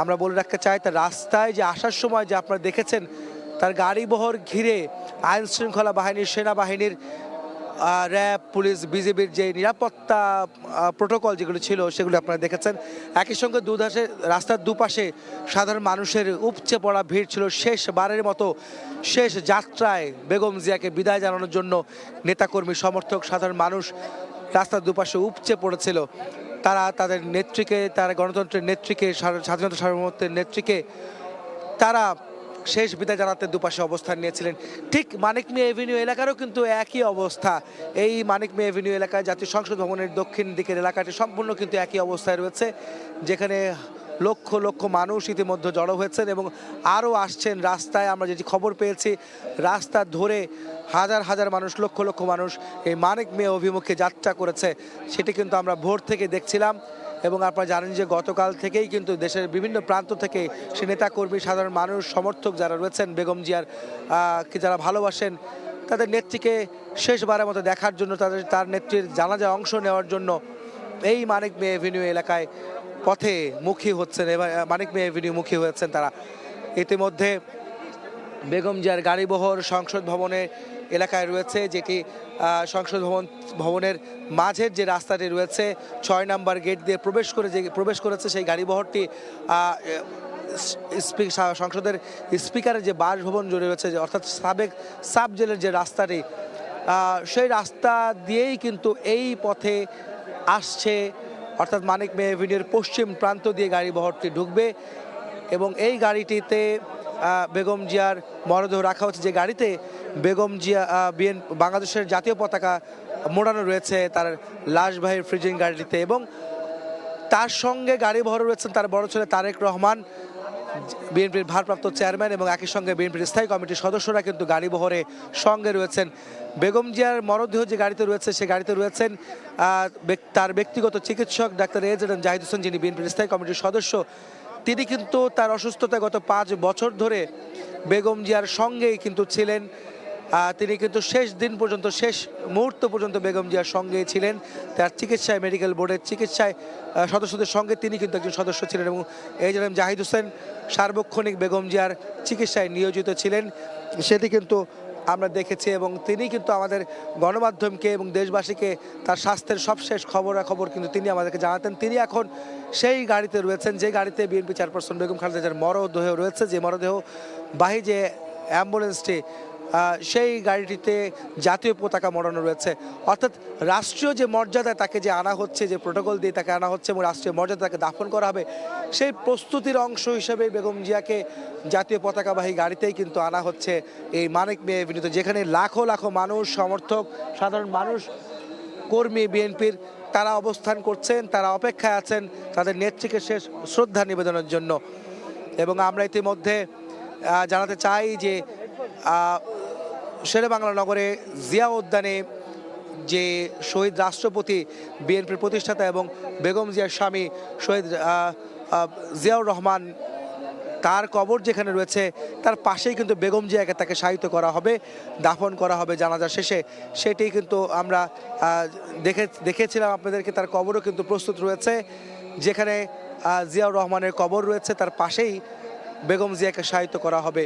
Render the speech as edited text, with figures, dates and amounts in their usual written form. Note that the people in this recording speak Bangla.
আমরা বলে রাখতে চাই, তার রাস্তায় যে আসার সময় যে আপনারা দেখেছেন তার গাড়িবহর ঘিরে আইন শৃঙ্খলা বাহিনীর, সেনাবাহিনীর, র্যাব, পুলিশ, বিজিবির যে নিরাপত্তা প্রোটোকল যেগুলো ছিল সেগুলো আপনারা দেখেছেন। একই সঙ্গে রাস্তার দুপাশে সাধারণ মানুষের উপচে পড়া ভিড় ছিল। শেষবারের মতো শেষ যাত্রায় বেগম জিয়াকে বিদায় জানানোর জন্য নেতাকর্মী, সমর্থক, সাধারণ মানুষ রাস্তার দুপাশে উপচে পড়েছিল। তারা তাদের নেত্রীকে, তারা গণতন্ত্রের নেত্রীকে, স্বাধীনতা সার্বভৌমত্বের নেত্রীকে তারা শেষ বিদায় জানাতে দুপাশে অবস্থান নিয়েছিলেন। ঠিক মানিক মিয়া এভিনিউ এলাকারও কিন্তু একই অবস্থা। এই মানিক মিয়া এভিনিউ এলাকায় জাতীয় সংসদ ভবনের দক্ষিণ দিকের এলাকাটি সম্পূর্ণ কিন্তু একই অবস্থায় রয়েছে, যেখানে লক্ষ লক্ষ মানুষ ইতিমধ্যে জড়ো হয়েছেন এবং আরও আসছেন রাস্তায়। আমরা যেটি খবর পেয়েছি, রাস্তা ধরে হাজার হাজার মানুষ, লক্ষ লক্ষ মানুষ এই মানিক মিয়া অভিমুখে যাত্রা করেছে, সেটি কিন্তু আমরা ভোর থেকে দেখছিলাম। এবং আপনারা জানেন যে গতকাল থেকেই কিন্তু দেশের বিভিন্ন প্রান্ত থেকে সে নেতাকর্মী, সাধারণ মানুষ, সমর্থক যারা রয়েছেন বেগম জিয়ার কে যারা ভালোবাসেন, তাদের নেত্রীকে শেষবারের মতো দেখার জন্য, তার নেত্রীর জানাজায় অংশ নেওয়ার জন্য এই মানিক মিয়া এভিনিউ এলাকায় পথে মুখী হচ্ছেন। এবার মানিক মিয়া এভিনিউ মুখী হয়েছেন তারা। ইতিমধ্যে বেগম জিয়ার গাড়িবহর সংসদ ভবনের এলাকায় রয়েছে, যেটি সংসদ ভবনের মাঝের যে রাস্তাটি রয়েছে 6 নম্বর গেট দিয়ে প্রবেশ করেছে সেই গাড়িবহরটি সংসদের স্পিকারের যে বাসভবন জুড়ে রয়েছে, অর্থাৎ সাবেক সাব জেলের যে রাস্তাটি, সেই রাস্তা দিয়েই কিন্তু এই পথে আসছে, অর্থাৎ মানিক মিয়া এভিনিউর পশ্চিম প্রান্ত দিয়ে গাড়িবহরটি ঢুকবে এবং এই গাড়িটিতে বেগম জিয়ার মরদেহ রাখা হচ্ছে, যে গাড়িতে বেগম জিয়া বাংলাদেশের জাতীয় পতাকা মোড়ানো রয়েছে তার লাশবাহী ফ্রিজিং গাড়িটিতে। এবং তার সঙ্গে গাড়িবহরে রয়েছেন তার বড় ছেলে তারেক রহমান, বিএনপির ভারপ্রাপ্ত চেয়ারম্যান, এবং একই সঙ্গে বিএনপির স্থায়ী কমিটির সদস্যরা কিন্তু গাড়িবহরে সঙ্গে রয়েছেন। বেগম জিয়ার মরদেহ যে গাড়িতে রয়েছে সে গাড়িতে রয়েছেন তার ব্যক্তিগত চিকিৎসক ডাক্তার এজেড জাহিদ হোসেন, যিনি বিএনপির স্থায়ী কমিটির সদস্য। তিনি কিন্তু তার অসুস্থতায় গত 5 বছর ধরে বেগম জিয়ার সঙ্গেই কিন্তু ছিলেন। তিনি কিন্তু শেষ দিন পর্যন্ত, শেষ মুহূর্ত পর্যন্ত বেগম জিয়ার সঙ্গেই ছিলেন। তার চিকিৎসায়, মেডিকেল বোর্ডের চিকিৎসায় সদস্যদের সঙ্গে তিনি কিন্তু একজন সদস্য ছিলেন এবং এজেড জাহিদ হোসেন সার্বক্ষণিক বেগম জিয়ার চিকিৎসায় নিয়োজিত ছিলেন, সেটি কিন্তু আমরা দেখেছি। এবং তিনি কিন্তু আমাদের গণমাধ্যমকে এবং দেশবাসীকে তার স্বাস্থ্যের সবশেষ খবরাখবর কিন্তু তিনি আমাদেরকে জানাতেন। তিনি এখন সেই গাড়িতে রয়েছেন যে গাড়িতে বিএনপি চেয়ারপারসন বেগম খালেদা জিয়ার মরদেহ রয়েছে, যে মরদেহবাহী যে অ্যাম্বুলেন্সটি, সেই গাড়িটিতে জাতীয় পতাকা মোড়ানো রয়েছে। অর্থাৎ রাষ্ট্রীয় যে মর্যাদায় তাকে যে আনা হচ্ছে, যে প্রোটোকল দিয়ে তাকে আনা হচ্ছে এবং রাষ্ট্রীয় মর্যাদা তাকে দাফন করা হবে, সেই প্রস্তুতির অংশ হিসেবে বেগম জিয়াকে জাতীয় পতাকাবাহী গাড়িতেই কিন্তু আনা হচ্ছে এই মানিক মিয়া এভিনিউতে, যেখানে লাখো লাখো মানুষ, সমর্থক, সাধারণ মানুষ, কর্মী বিএনপির তারা অবস্থান করছেন, তারা অপেক্ষায় আছেন তাদের নেত্রীকে শেষ শ্রদ্ধা নিবেদনের জন্য। এবং আমরা ইতিমধ্যে জানাতে চাই যে শেরেবাংলা নগরে জিয়া উদ্যানে যে শহীদ রাষ্ট্রপতি, বিএনপির প্রতিষ্ঠাতা এবং বেগম জিয়ার স্বামী শহীদ জিয়াউর রহমান, তার কবর যেখানে রয়েছে তার পাশেই কিন্তু বেগম জিয়াকে তাকে শায়িত করা হবে, দাফন করা হবে জানাজা শেষে। সেটি কিন্তু আমরা দেখেছিলাম আপনাদেরকে। তার কবরও কিন্তু প্রস্তুত রয়েছে, যেখানে জিয়াউর রহমানের কবর রয়েছে তার পাশেই বেগম জিয়াকে শায়িত করা হবে।